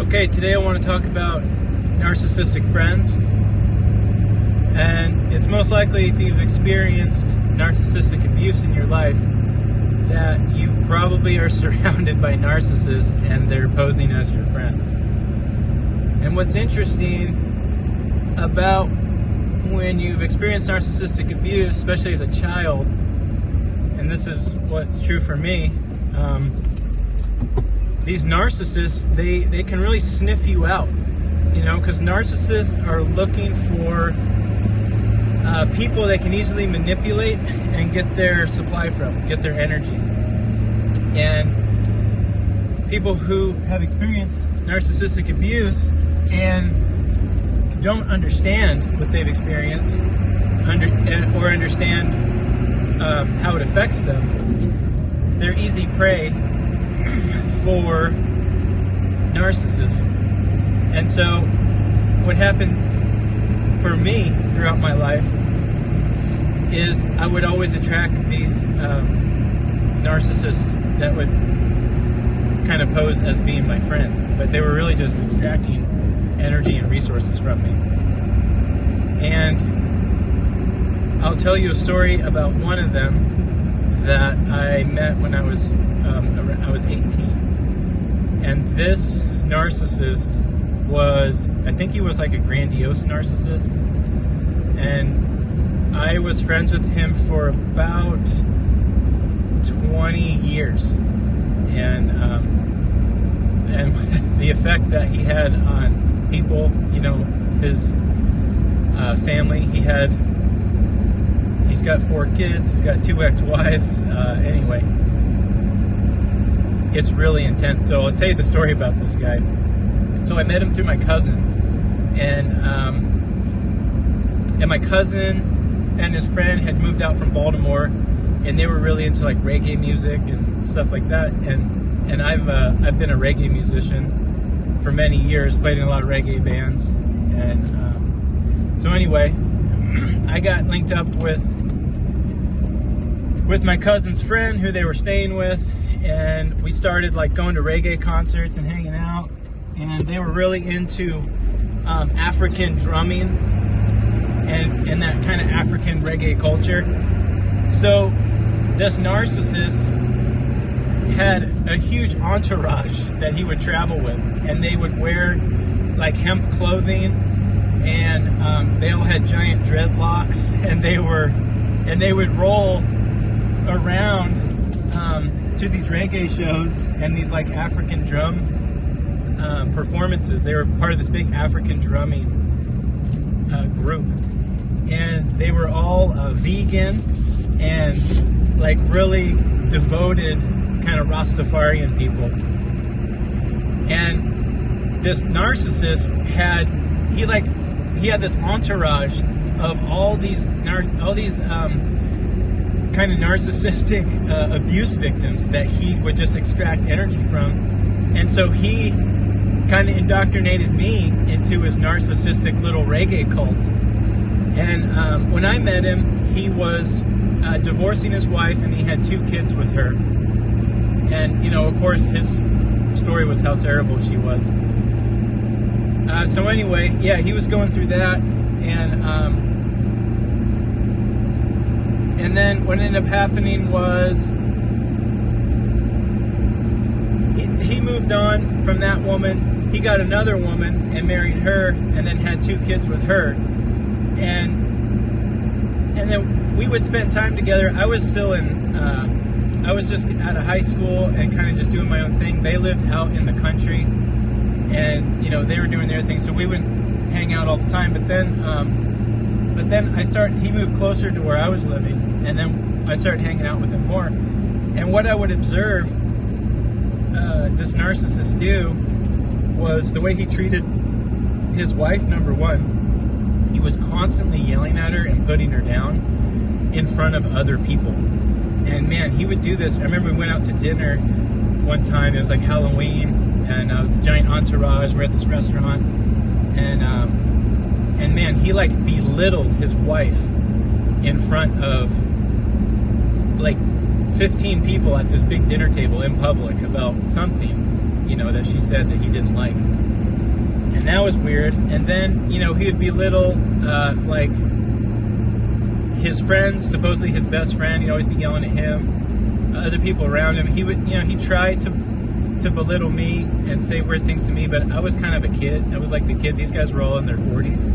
Okay, today I want to talk about narcissistic friends. And it's most likely, if you've experienced narcissistic abuse in your life, that you probably are surrounded by narcissists and they're posing as your friends. And what's interesting about when you've experienced narcissistic abuse, especially as a child, and this is what's true for me, these narcissists, they can really sniff you out, because narcissists are looking for people they can easily manipulate and get their supply from, get their energy. And people who have experienced narcissistic abuse and don't understand what they've experienced or understand how it affects them, they're easy prey for narcissists. And so what happened for me throughout my life is I would always attract these narcissists that would kind of pose as being my friend, but they were really just extracting energy and resources from me. And I'll tell you a story about one of them that I met when I was 18. And this narcissist I think he was like a grandiose narcissist. And I was friends with him for about 20 years. And the effect that he had on people, his family, he's got 4 kids, he's got 2 ex-wives, anyway. It's really intense. So I'll tell you the story about this guy. So I met him through my cousin, and my cousin and his friend had moved out from Baltimore, and they were really into like reggae music and stuff like that. And I've been a reggae musician for many years, played in a lot of reggae bands, and so anyway, I got linked up with my cousin's friend who they were staying with. And we started like going to reggae concerts and hanging out, and they were really into African drumming and that kind of African reggae culture. So this narcissist had a huge entourage that he would travel with, and they would wear like hemp clothing, and they all had giant dreadlocks, and they would roll around to these reggae shows and these like African drum performances. They were part of this big African drumming group, and they were all vegan and like really devoted kind of Rastafarian people. And this narcissist had this entourage of all these kind of narcissistic abuse victims that he would just extract energy from. And so he kind of indoctrinated me into his narcissistic little reggae cult. And when I met him, he was divorcing his wife, and he had 2 kids with her. And, of course, his story was how terrible she was. So anyway, yeah, he was going through that. And then what ended up happening was he moved on from that woman. He got another woman and married her, and then had 2 kids with her. And then we would spend time together. I was still I was just out of high school and kind of just doing my own thing. They lived out in the country, and they were doing their thing, so we wouldn't hang out all the time. But then he moved closer to where I was living, and then I started hanging out with him more. And what I would observe this narcissist do was the way he treated his wife. Number one, he was constantly yelling at her and putting her down in front of other people. And man, he would do this. I remember we went out to dinner one time. It was like Halloween, and it was a giant entourage. We're at this restaurant, and man, he like belittled his wife in front of like 15 people at this big dinner table in public about something. that she said that he didn't like. And that was weird. And then, he would belittle, like, his friends, supposedly his best friend. He'd always be yelling at him, other people around him. He would, he tried to belittle me and say weird things to me, but I was kind of a kid. I was like the kid. These guys were all in their 40s.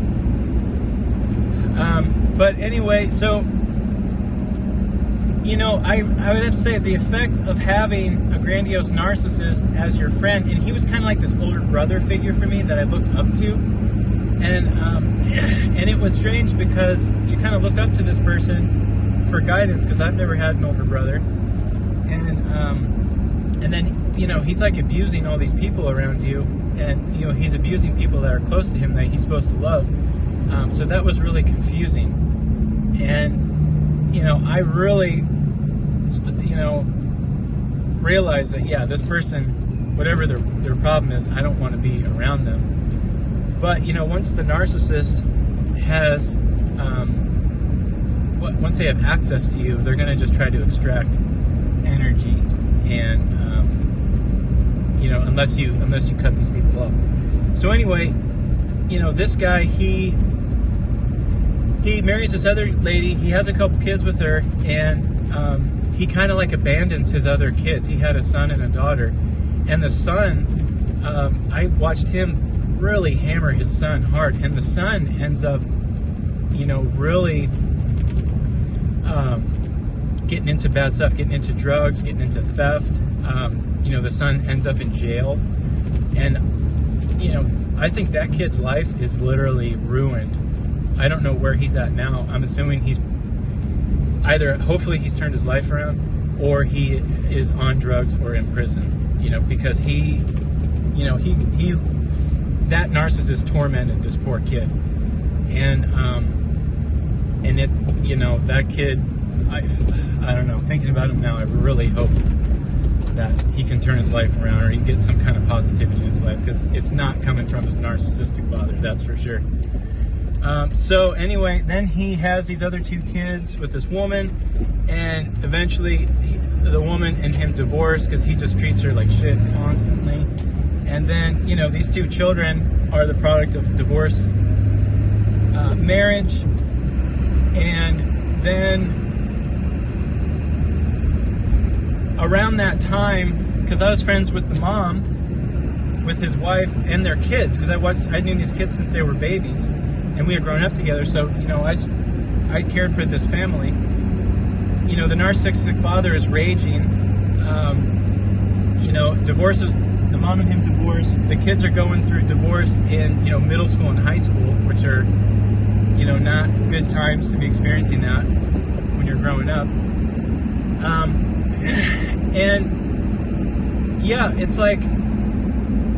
But anyway, so, I would have to say the effect of having a grandiose narcissist as your friend, and he was kind of like this older brother figure for me that I looked up to. And it was strange because you kind of look up to this person for guidance, because I've never had an older brother. And then, he's like abusing all these people around you, and, he's abusing people that are close to him that he's supposed to love. So that was really confusing. And, I really, realized that, yeah, this person, whatever their problem is, I don't want to be around them. But, once the narcissist has, once they have access to you, they're going to just try to extract energy, and, unless you cut these people off. So anyway, this guy, he marries this other lady. He has a couple kids with her, and he kind of like abandons his other kids. He had a son and a daughter, and the son, I watched him really hammer his son hard, and the son ends up, really getting into bad stuff, getting into drugs, getting into theft. The son ends up in jail, and I think that kid's life is literally ruined. I don't know where he's at now. I'm assuming he's either, hopefully he's turned his life around, or he is on drugs or in prison, because that narcissist tormented this poor kid. And it, that kid, I don't know, thinking about him now, I really hope that he can turn his life around, or he gets some kind of positivity in his life, because it's not coming from his narcissistic father, that's for sure. So anyway, then he has these other two kids with this woman, and eventually the woman and him divorce because he just treats her like shit constantly. And then, these two children are the product of divorce, marriage, and then around that time, because I was friends with the mom, with his wife, and their kids, because I knew these kids since they were babies, and we had grown up together. So, I cared for this family. The narcissistic father is raging. Divorces, the mom and him divorce. The kids are going through divorce in, middle school and high school, which are, not good times to be experiencing that when you're growing up. And yeah, it's like,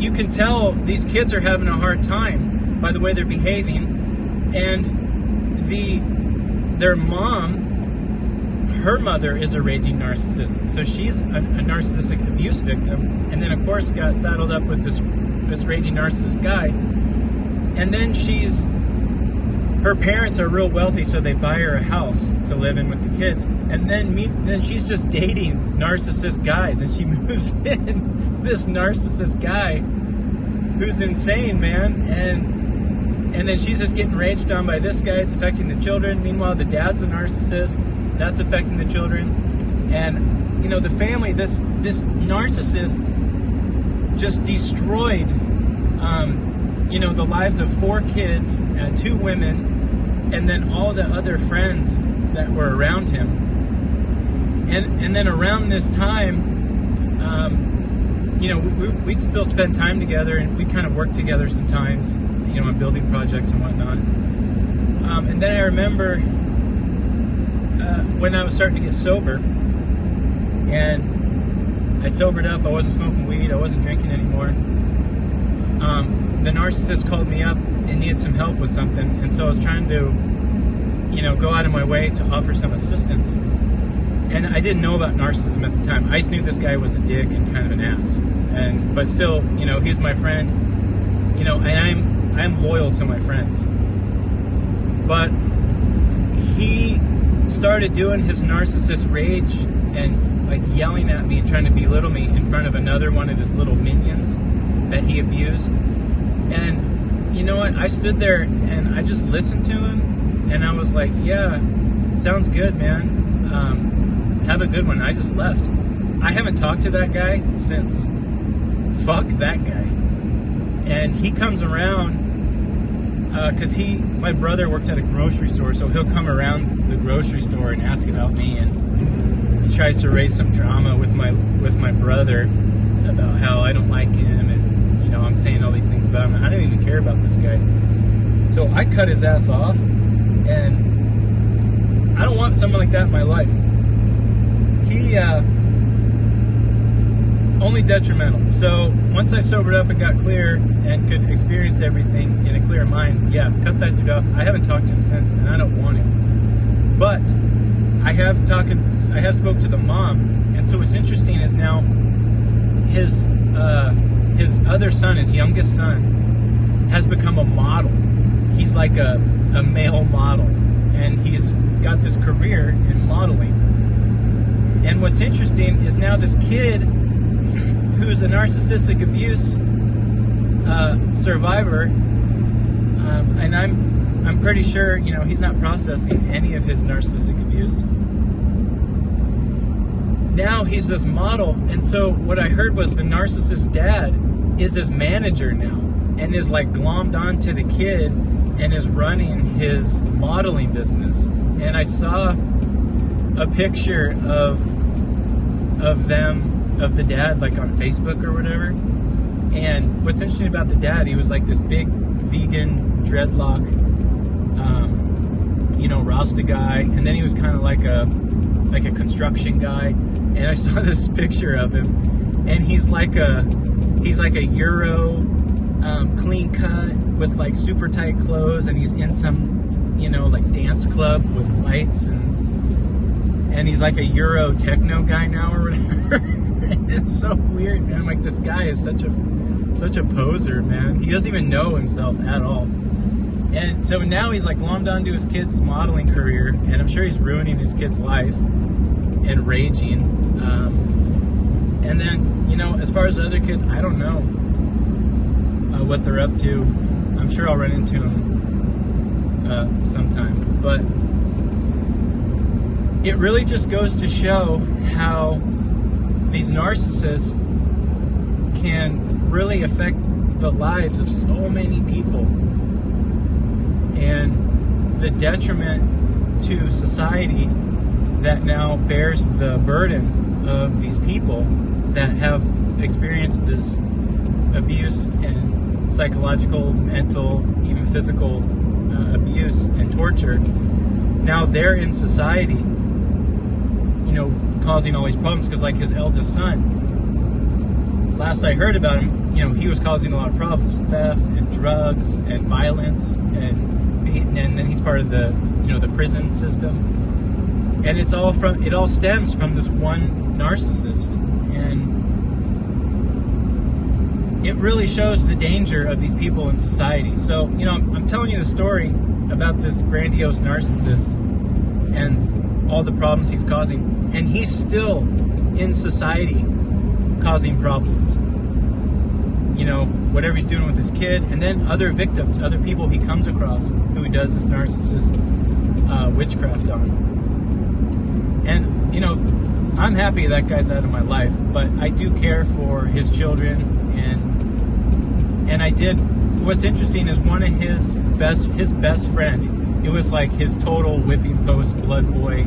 you can tell these kids are having a hard time by the way they're behaving. And their mom, her mother is a raging narcissist. So she's a narcissistic abuse victim. And then, of course, got saddled up with this raging narcissist guy. And then her parents are real wealthy, so they buy her a house to live in with the kids. And then she's just dating narcissist guys. And she moves in this narcissist guy who's insane, man. And then she's just getting raged on by this guy. It's affecting the children. Meanwhile, the dad's a narcissist. That's affecting the children. And, the family, this narcissist just destroyed, the lives of 4 kids, 2 women, and then all the other friends that were around him. And then around this time, we'd still spend time together, and we kind of work together sometimes, on building projects and whatnot. And then I remember when I was starting to get sober, and I sobered up. I wasn't smoking weed. I wasn't drinking anymore. The narcissist called me up and needed some help with something, and so I was trying to, go out of my way to offer some assistance. And I didn't know about narcissism at the time. I just knew this guy was a dick and kind of an ass. But still, he's my friend. And I'm loyal to my friends. But he started doing his narcissist rage and like yelling at me and trying to belittle me in front of another one of his little minions that he abused. And you know what? I stood there and I just listened to him, and I was like, yeah, sounds good, man. Have a good one. I just left. I haven't talked to that guy since. Fuck that guy. And he comes around because my brother works at a grocery store, so he'll come around the grocery store and ask about me, and he tries to raise some drama with my brother about how I don't like him, and you know, I'm saying all these things about him. I don't even care about this guy. So I cut his ass off, and I don't want someone like that in my life. He only detrimental. So once I sobered up and got clear and could experience everything in a clear mind, yeah, cut that dude off. I haven't talked to him since, and I don't want him. But I have spoke to the mom, and so what's interesting is now his other son, his youngest son, has become a model. He's like a male model, and he's got this career in modeling. And what's interesting is now this kid who's a narcissistic abuse survivor, and I'm pretty sure, you know, he's not processing any of his narcissistic abuse. Now he's this model, and so what I heard was the narcissist dad is his manager now, and is like glommed onto the kid and is running his modeling business. And I saw a picture of the dad like on Facebook or whatever. And what's interesting about the dad, he was like this big vegan dreadlock, you know, Rasta guy, and then he was kind of like a construction guy. And I saw this picture of him, and he's like a Euro, clean cut with like super tight clothes, and he's in some, you know, like dance club with lights, and he's like a Euro techno guy now or whatever. It's so weird, man. I'm like, this guy is such a poser, man. He doesn't even know himself at all. And so now he's like glommed onto his kid's modeling career, and I'm sure he's ruining his kid's life and raging. And then, you know, as far as the other kids, I don't know what they're up to. I'm sure I'll run into them sometime. But it really just goes to show how these narcissists can really affect the lives of so many people, and the detriment to society that now bears the burden of these people that have experienced this abuse and psychological, mental, even physical abuse and torture. Now they're in society, you know, causing all these problems, because like his eldest son, last I heard about him, you know, he was causing a lot of problems, theft and drugs and violence, and then he's part of the, you know, the prison system, and it all stems from this one narcissist. And it really shows the danger of these people in society. So, you know, I'm telling you the story about this grandiose narcissist and all the problems he's causing, and he's still in society causing problems. You know, whatever he's doing with his kid, and then other victims, other people he comes across who he does this narcissist witchcraft on. And, you know, I'm happy that guy's out of my life, but I do care for his children, and I did. What's interesting is one of his best friend, it was like his total whipping post, blood boy,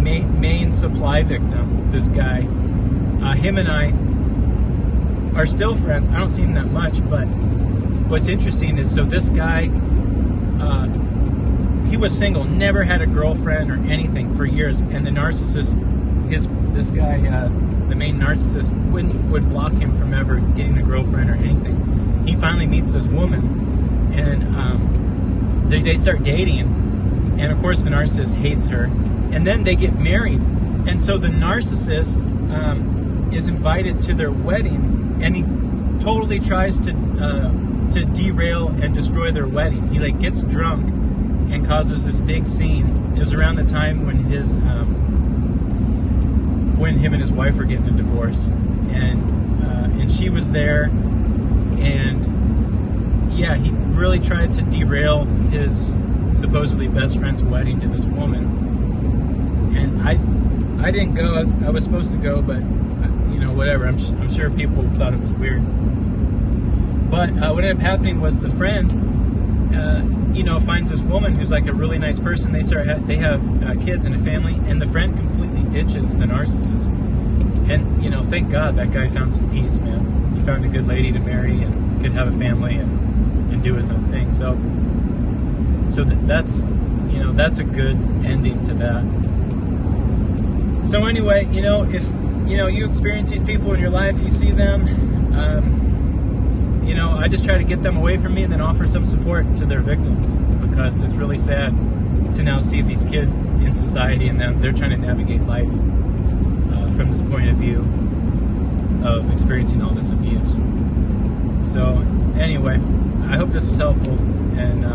main supply victim, this guy. Him and I are still friends. I don't see him that much, but what's interesting is, so this guy, he was single, never had a girlfriend or anything for years, and the narcissist, this guy, the main narcissist, would block him from ever getting a girlfriend or anything. He finally meets this woman, and they start dating, and of course the narcissist hates her, and then they get married. And so the narcissist is invited to their wedding, and he totally tries to derail and destroy their wedding. He like gets drunk and causes this big scene. It was around the time when when him and his wife were getting a divorce, and she was there, and yeah, he really tried to derail his supposedly best friend's wedding to this woman. And I didn't go. I was supposed to go, but whatever. I'm sure people thought it was weird. But what ended up happening was the friend, finds this woman who's like a really nice person. They have kids and a family, and the friend completely ditches the narcissist. And thank God that guy found some peace, man. He found a good lady to marry and could have a family and do his own thing. So that's a good ending to that. So anyway, if you experience these people in your life, you see them, I just try to get them away from me and then offer some support to their victims, because it's really sad to now see these kids in society and then they're trying to navigate life from this point of view of experiencing all this abuse. So anyway, I hope this was helpful, and